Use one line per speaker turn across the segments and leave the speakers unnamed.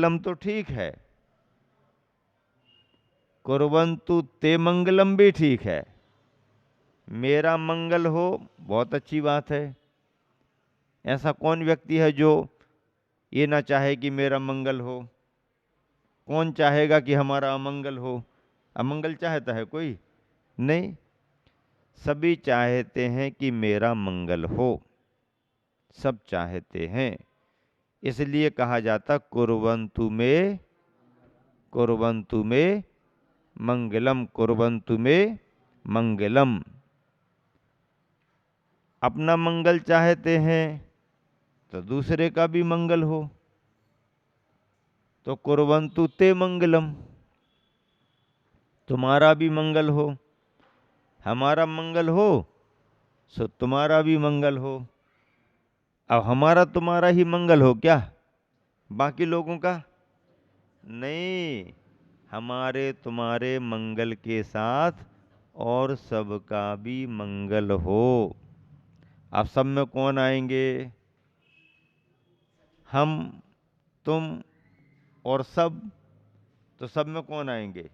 मंगलम तो ठीक है, कुर्वन्तु ते मंगलम भी ठीक है। मेरा मंगल हो बहुत अच्छी बात है। ऐसा कौन व्यक्ति है जो ये ना चाहे कि मेरा मंगल हो? कौन चाहेगा कि हमारा अमंगल हो? अमंगल चाहता है कोई? नहीं, सभी चाहते हैं कि मेरा मंगल हो, सब चाहते हैं। इसलिए कहा जाता कुर्वन्तु में मंगलम, कुर्वन्तु में मंगलम। अपना मंगल चाहते हैं तो दूसरे का भी मंगल हो, तो कुर्वन्तु ते मंगलम, तुम्हारा भी मंगल हो। हमारा मंगल हो सो तुम्हारा भी मंगल हो। अब हमारा तुम्हारा ही मंगल हो क्या, बाकी लोगों का नहीं? हमारे तुम्हारे मंगल के साथ और सबका भी मंगल हो। अब सब में कौन आएंगे? हम, तुम और सब। तो सब में कौन आएंगे?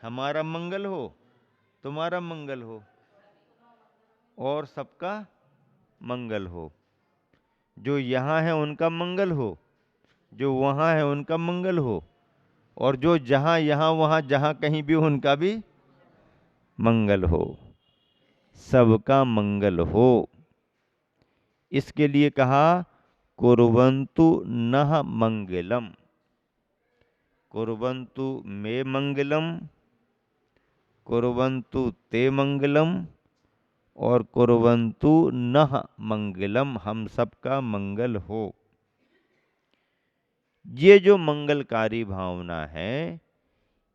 हमारा मंगल हो, तुम्हारा मंगल हो और सबका मंगल हो। जो यहाँ है उनका मंगल हो, जो वहाँ है उनका मंगल हो, और जो जहाँ यहाँ वहाँ जहाँ कहीं भी हो उनका भी मंगल हो, सबका मंगल हो। इसके लिए कहा कुर्वन्तु नः मंगलम, कुर्वन्तु मे मंगलम, कुर्वन्तु ते मंगलम और कुर्वन्तु नः मंगलम, हम सबका मंगल हो। ये जो मंगलकारी भावना है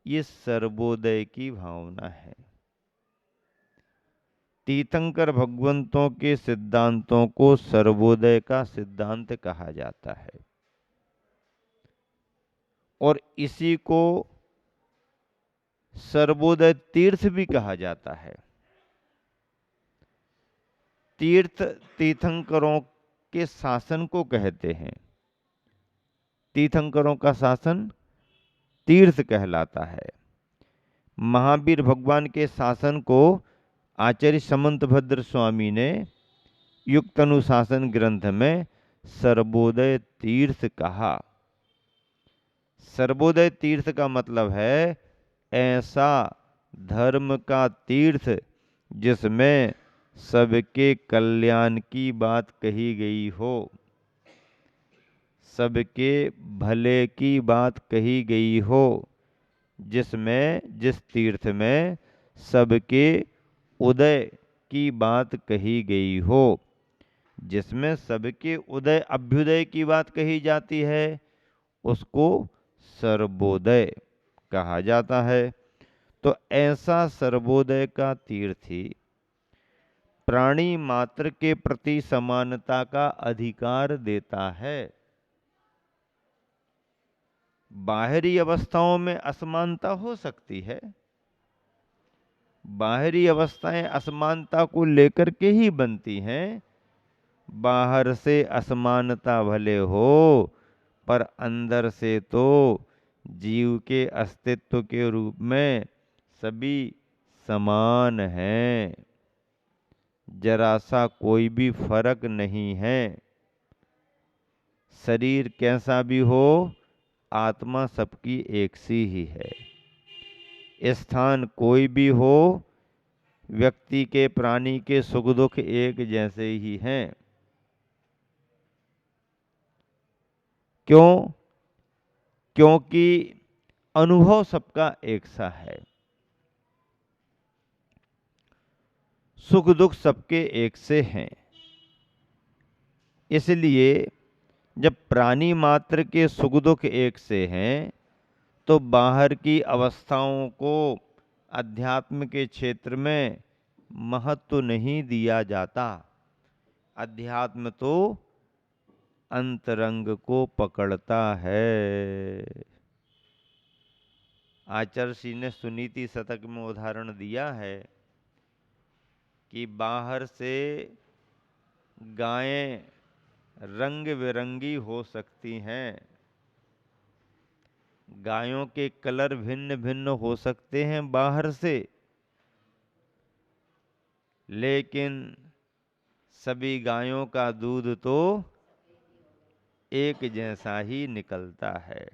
ये सर्वोदय की भावना है। तीर्थंकर भगवंतों के सिद्धांतों को सर्वोदय का सिद्धांत कहा जाता है और इसी को सर्वोदय तीर्थ भी कहा जाता है। तीर्थ तीर्थंकरों के शासन को कहते हैं। तीर्थंकरों का शासन तीर्थ कहलाता है। महावीर भगवान के शासन को आचार्य समंतभद्र स्वामी ने युक्त अनुशासन ग्रंथ में सर्वोदय तीर्थ कहा। सर्वोदय तीर्थ का मतलब है ऐसा धर्म का तीर्थ जिसमें सबके कल्याण की बात कही गई हो, सबके भले की बात कही गई हो, जिसमें जिस तीर्थ में सबके उदय की बात कही गई हो, जिसमें सबके उदय अभ्युदय की बात कही जाती है, उसको सर्वोदय कहा जाता है। तो ऐसा सर्वोदय का तीर्थी प्राणी मात्र के प्रति समानता का अधिकार देता है। बाहरी अवस्थाओं में असमानता हो सकती है, बाहरी अवस्थाएं असमानता को लेकर के ही बनती हैं। बाहर से असमानता भले हो पर अंदर से तो जीव के अस्तित्व के रूप में सभी समान हैं, जरा सा कोई भी फर्क नहीं है। शरीर कैसा भी हो आत्मा सबकी एक सी ही है। स्थान कोई भी हो व्यक्ति के प्राणी के सुख दुख एक जैसे ही हैं। क्यों? क्योंकि अनुभव सबका एक सा है, सुख दुख सबके एक से हैं। इसलिए जब प्राणी मात्र के सुख दुख एक से हैं तो बाहर की अवस्थाओं को अध्यात्म के क्षेत्र में महत्व नहीं दिया जाता। अध्यात्म तो अंतरंग को पकड़ता है। आचार्य श्री ने सुनीति शतक में उदाहरण दिया है कि बाहर से गायें रंग बिरंगी हो सकती हैं गायों के कलर भिन्न भिन्न हो सकते हैं बाहर से, लेकिन सभी गायों का दूध तो एक जैसा ही निकलता है।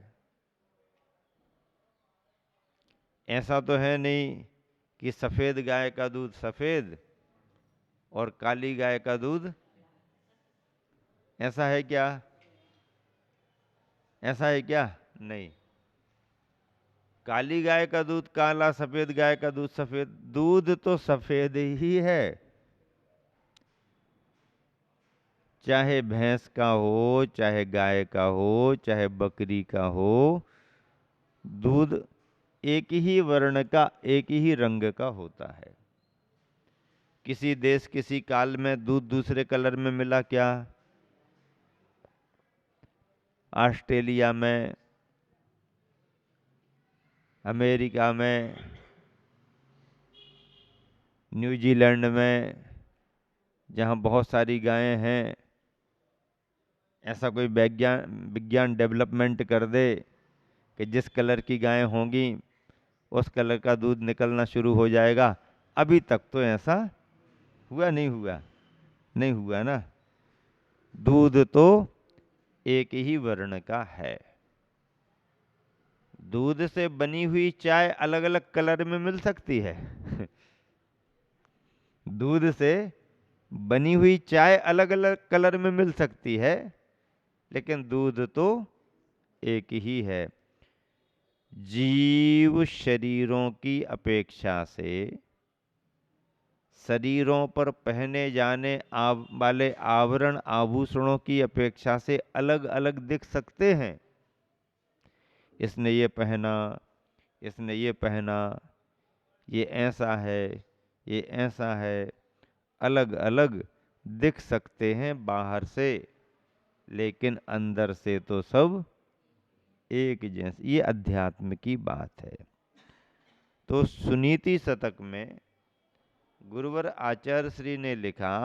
ऐसा तो है नहीं कि सफेद गाय का दूध सफेद और काली गाय का दूध, ऐसा है क्या? ऐसा है क्या? नहीं। काली गाय का दूध काला, सफेद गाय का दूध सफेद, दूध तो सफेद ही है। चाहे भैंस का हो, चाहे गाय का हो, चाहे बकरी का हो, दूध एक ही वर्ण का, एक ही रंग का होता है। किसी देश किसी काल में दूध दूसरे कलर में मिला क्या? ऑस्ट्रेलिया में, अमेरिका में, न्यूजीलैंड में, जहाँ बहुत सारी गायें हैं, ऐसा कोई विज्ञान डेवलपमेंट कर दे कि जिस कलर की गायें होंगी उस कलर का दूध निकलना शुरू हो जाएगा। अभी तक तो ऐसा हुआ नहीं, हुआ नहीं, हुआ ना। दूध तो एक ही वर्ण का है। दूध से बनी हुई चाय अलग अलग कलर में मिल सकती है। दूध से बनी हुई चाय अलग अलग कलर में मिल सकती है, लेकिन दूध तो एक ही है। जीव शरीरों की अपेक्षा से, शरीरों पर पहने जाने वाले आवरण आभूषणों की अपेक्षा से अलग अलग दिख सकते हैं। इसने ये पहना, इसने ये पहना, ये ऐसा है, ये ऐसा है, अलग अलग दिख सकते हैं बाहर से, लेकिन अंदर से तो सब एक जैसे। ये अध्यात्म की बात है। तो सुनीति शतक में गुरुवर आचार्य श्री ने लिखा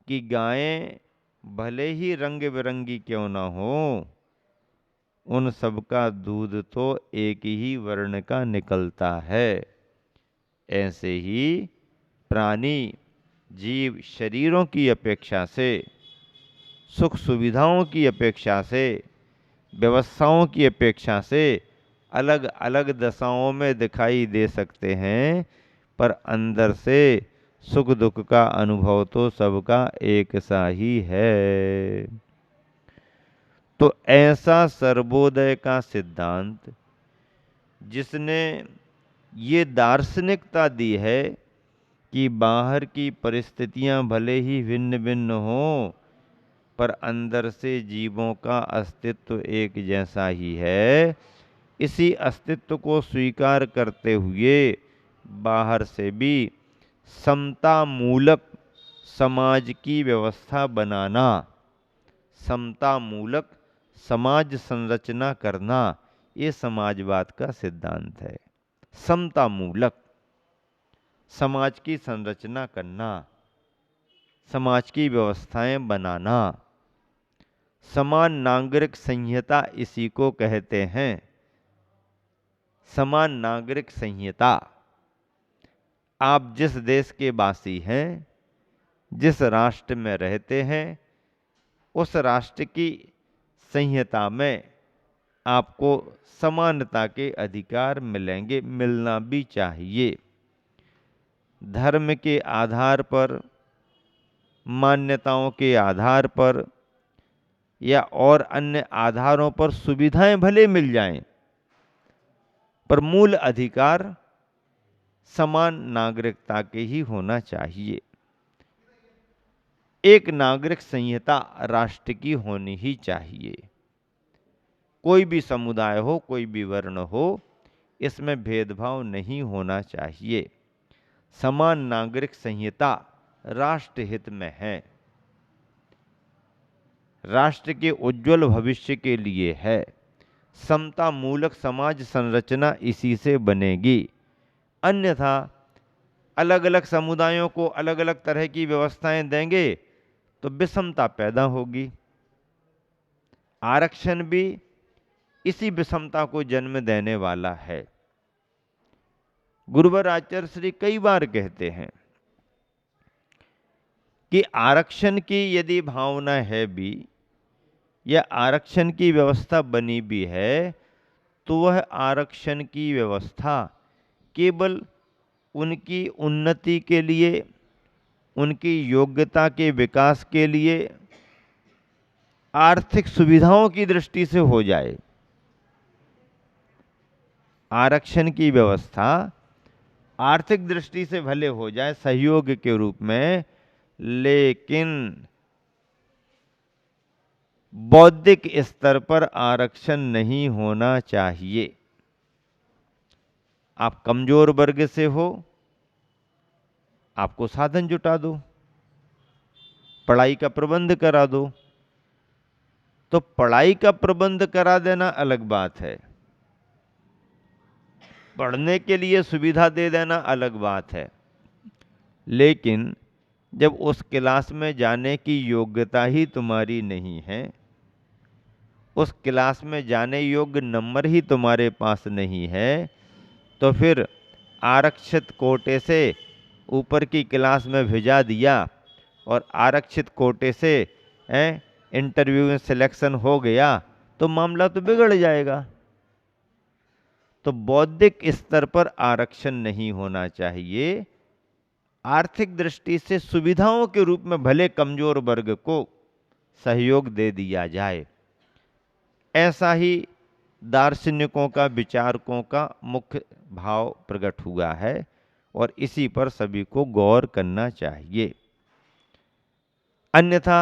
कि गायें भले ही रंग बिरंगी क्यों न हो, उन सब का दूध तो एक ही वर्ण का निकलता है। ऐसे ही प्राणी जीव शरीरों की अपेक्षा से, सुख सुविधाओं की अपेक्षा से, व्यवस्थाओं की अपेक्षा से अलग अलग दशाओं में दिखाई दे सकते हैं, पर अंदर से सुख दुख का अनुभव तो सबका एक सा ही है। तो ऐसा सर्वोदय का सिद्धांत, जिसने ये दार्शनिकता दी है कि बाहर की परिस्थितियां भले ही भिन्न भिन्न हों, पर अंदर से जीवों का अस्तित्व एक जैसा ही है, इसी अस्तित्व को स्वीकार करते हुए बाहर से भी समता मूलक समाज की व्यवस्था बनाना, समता मूलक समाज संरचना करना, ये समाजवाद का सिद्धांत है। समता मूलक समाज की संरचना करना, समाज की व्यवस्थाएं बनाना, समान नागरिक संहिता इसी को कहते हैं। समान नागरिक संहिता, आप जिस देश के वासी हैं, जिस राष्ट्र में रहते हैं, उस राष्ट्र की संहिता में आपको समानता के अधिकार मिलेंगे, मिलना भी चाहिए। धर्म के आधार पर, मान्यताओं के आधार पर या और अन्य आधारों पर सुविधाएं भले मिल जाएं, पर मूल अधिकार समान नागरिकता के ही होना चाहिए। एक नागरिक संहिता राष्ट्र की होनी ही चाहिए। कोई भी समुदाय हो, कोई भी वर्ण हो, इसमें भेदभाव नहीं होना चाहिए। समान नागरिक संहिता राष्ट्र हित में है, राष्ट्र के उज्जवल भविष्य के लिए है। समता मूलक समाज संरचना इसी से बनेगी। अन्यथा अलग अलग समुदायों को अलग अलग तरह की व्यवस्थाएं देंगे तो विषमता पैदा होगी। आरक्षण भी इसी विषमता को जन्म देने वाला है। गुरुवर आचार्य श्री कई बार कहते हैं कि आरक्षण की यदि भावना है भी या आरक्षण की व्यवस्था बनी भी है, तो वह आरक्षण की व्यवस्था केवल उनकी उन्नति के लिए, उनकी योग्यता के विकास के लिए, आर्थिक सुविधाओं की दृष्टि से हो जाए। आरक्षण की व्यवस्था आर्थिक दृष्टि से भले हो जाए सहयोग के रूप में, लेकिन बौद्धिक स्तर पर आरक्षण नहीं होना चाहिए। आप कमजोर वर्ग से हो, आपको साधन जुटा दो, पढ़ाई का प्रबंध करा दो। तो पढ़ाई का प्रबंध करा देना अलग बात है, पढ़ने के लिए सुविधा दे देना अलग बात है, लेकिन जब उस क्लास में जाने की योग्यता ही तुम्हारी नहीं है, उस क्लास में जाने योग्य नंबर ही तुम्हारे पास नहीं है, तो फिर आरक्षित कोटे से ऊपर की क्लास में भेजा दिया और आरक्षित कोटे से इंटरव्यू में सिलेक्शन हो गया तो मामला तो बिगड़ जाएगा। तो बौद्धिक स्तर पर आरक्षण नहीं होना चाहिए। आर्थिक दृष्टि से सुविधाओं के रूप में भले कमजोर वर्ग को सहयोग दे दिया जाए। ऐसा ही दार्शनिकों का, विचारकों का मुख्य भाव प्रकट हुआ है और इसी पर सभी को गौर करना चाहिए। अन्यथा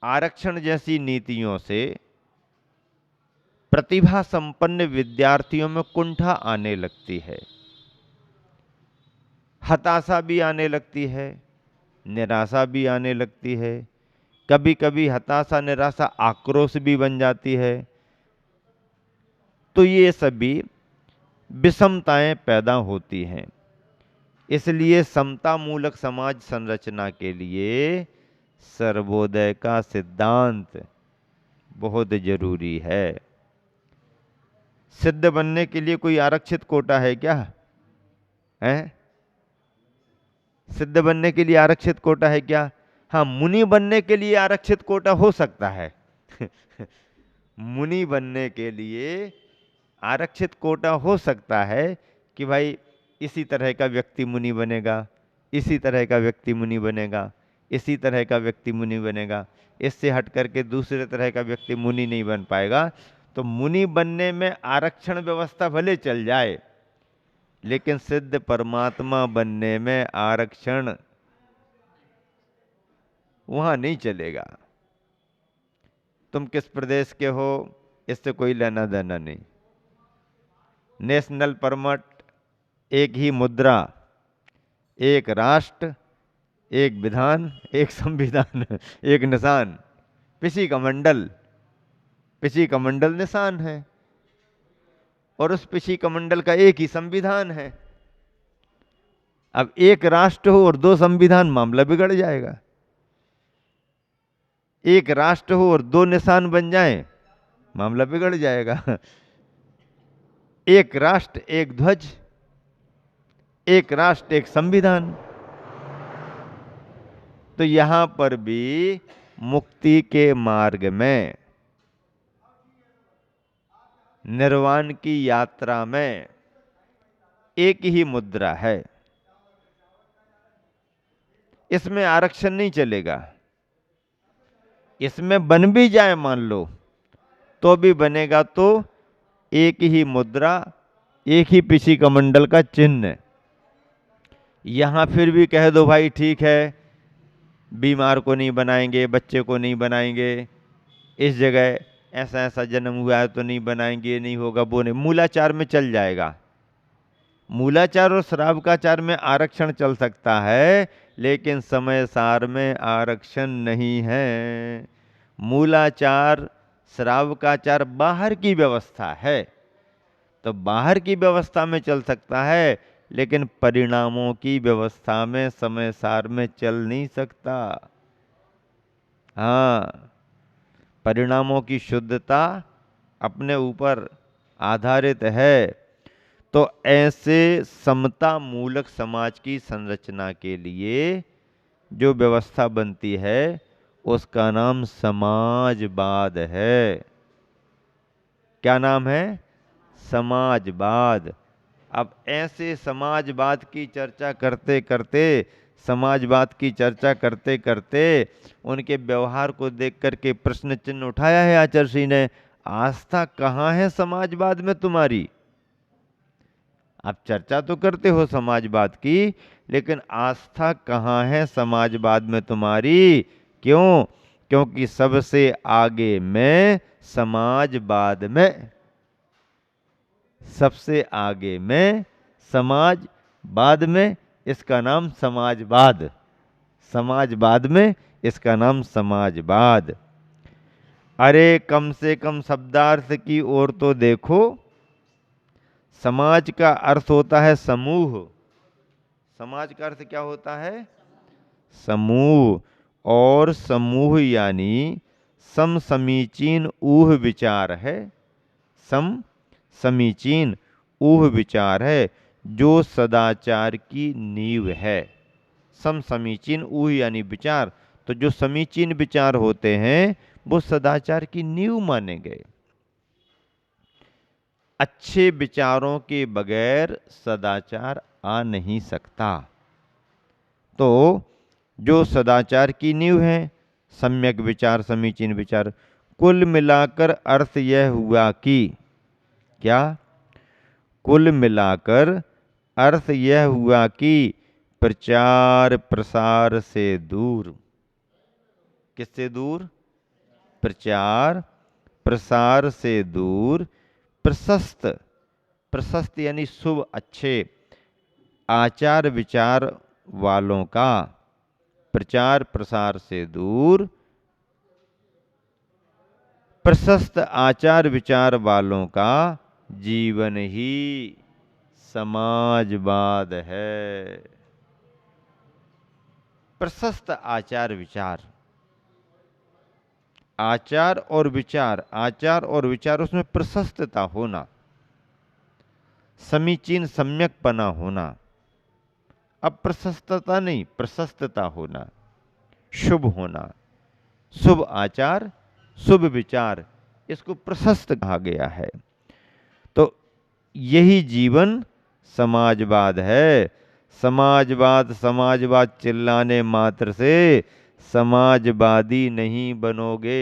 आरक्षण जैसी नीतियों से प्रतिभा संपन्न विद्यार्थियों में कुंठा आने लगती है, हताशा भी आने लगती है, निराशा भी आने लगती है। कभी कभी हताशा, निराशा आक्रोश भी बन जाती है। तो ये सभी विषमताएं पैदा होती हैं। इसलिए समता मूलक समाज संरचना के लिए सर्वोदय का सिद्धांत बहुत जरूरी है। सिद्ध बनने के लिए कोई आरक्षित कोटा है क्या? है? सिद्ध बनने के लिए आरक्षित कोटा है क्या? हाँ, मुनि बनने के लिए आरक्षित कोटा हो सकता है। मुनि बनने के लिए आरक्षित कोटा हो सकता है कि भाई इसी तरह का व्यक्ति मुनि बनेगा, इसी तरह का व्यक्ति मुनि बनेगा, इसी तरह का व्यक्ति मुनि बनेगा, इससे हट करके दूसरे तरह का व्यक्ति मुनि नहीं बन पाएगा। तो मुनि बनने में आरक्षण व्यवस्था भले चल जाए, लेकिन सिद्ध परमात्मा बनने में आरक्षण वहां नहीं चलेगा। तुम किस प्रदेश के हो इससे कोई लेना देना नहीं। नेशनल परमिट, एक ही मुद्रा, एक राष्ट्र, एक विधान, एक संविधान, एक निशान, पिसी का मंडल। पिसी का मंडल निशान है और उस पिसी का मंडल का एक ही संविधान है। अब एक राष्ट्र हो और दो संविधान, मामला बिगड़ जाएगा। एक राष्ट्र हो और दो निशान बन जाएं, मामला बिगड़ जाएगा। एक राष्ट्र एक ध्वज, एक राष्ट्र एक संविधान। तो यहां पर भी मुक्ति के मार्ग में, निर्वाण की यात्रा में एक ही मुद्रा है। इसमें आरक्षण नहीं चलेगा। इसमें बन भी जाए मान लो तो भी बनेगा तो एक ही मुद्रा, एक ही पिसी कमंडल का चिन्ह। यहां फिर भी कह दो भाई ठीक है, बीमार को नहीं बनाएंगे, बच्चे को नहीं बनाएंगे, इस जगह ऐसा ऐसा जन्म हुआ है तो नहीं बनाएंगे, नहीं होगा, वो नहीं। मूलाचार में चल जाएगा। मूलाचार और श्रावकाचार में आरक्षण चल सकता है, लेकिन समय सार में आरक्षण नहीं है। मूलाचार, श्रावकाचार बाहर की व्यवस्था है, तो बाहर की व्यवस्था में चल सकता है, लेकिन परिणामों की व्यवस्था में समय सार में चल नहीं सकता। हाँ, परिणामों की शुद्धता अपने ऊपर आधारित है, तो ऐसे समता मूलक समाज की संरचना के लिए जो व्यवस्था बनती है उसका नाम समाजवाद है। क्या नाम है? समाजवाद। अब ऐसे समाजवाद की चर्चा करते करते, समाजवाद की चर्चा करते करते उनके व्यवहार को देख करके प्रश्न चिन्ह उठाया है आचार्य ने, आस्था कहाँ है समाजवाद में तुम्हारी? आप चर्चा तो करते हो समाजवाद की, लेकिन आस्था कहाँ है समाजवाद में तुम्हारी? क्यों? क्योंकि सबसे आगे मैं समाजवाद में, सबसे आगे में समाजवाद में, इसका नाम समाजवाद, समाजवाद में इसका नाम समाजवाद। अरे कम से कम शब्दार्थ की ओर तो देखो। समाज का अर्थ होता है समूह। समाज का अर्थ क्या होता है? समूह। और समूह यानी सम समीचीन ऊह विचार है। सम समीचीन ऊह विचार है जो सदाचार की नींव है। सम समीचीन ऊह यानी विचार, तो जो समीचीन विचार होते हैं वो सदाचार की नींव माने गए। अच्छे विचारों के बगैर सदाचार आ नहीं सकता। तो जो सदाचार की नींव है, सम्यक विचार, समीचीन विचार, कुल मिलाकर अर्थ यह हुआ कि क्या? कुल मिलाकर अर्थ यह हुआ कि प्रचार प्रसार से दूर। किससे दूर? प्रचार प्रसार से दूर, प्रशस्त, प्रशस्त यानी शुभ, अच्छे आचार विचार वालों का, प्रचार प्रसार से दूर प्रशस्त आचार विचार वालों का जीवन ही समाजवाद है। प्रशस्त आचार विचार, आचार और विचार, आचार और विचार उसमें प्रशस्तता होना, समीचीन सम्यकपना होना, अप्रशस्तता नहीं, प्रशस्तता होना, शुभ होना, शुभ आचार, शुभ विचार, इसको प्रशस्त कहा गया है। तो यही जीवन समाजवाद है। समाजवाद समाजवाद चिल्लाने मात्र से समाजवादी नहीं बनोगे।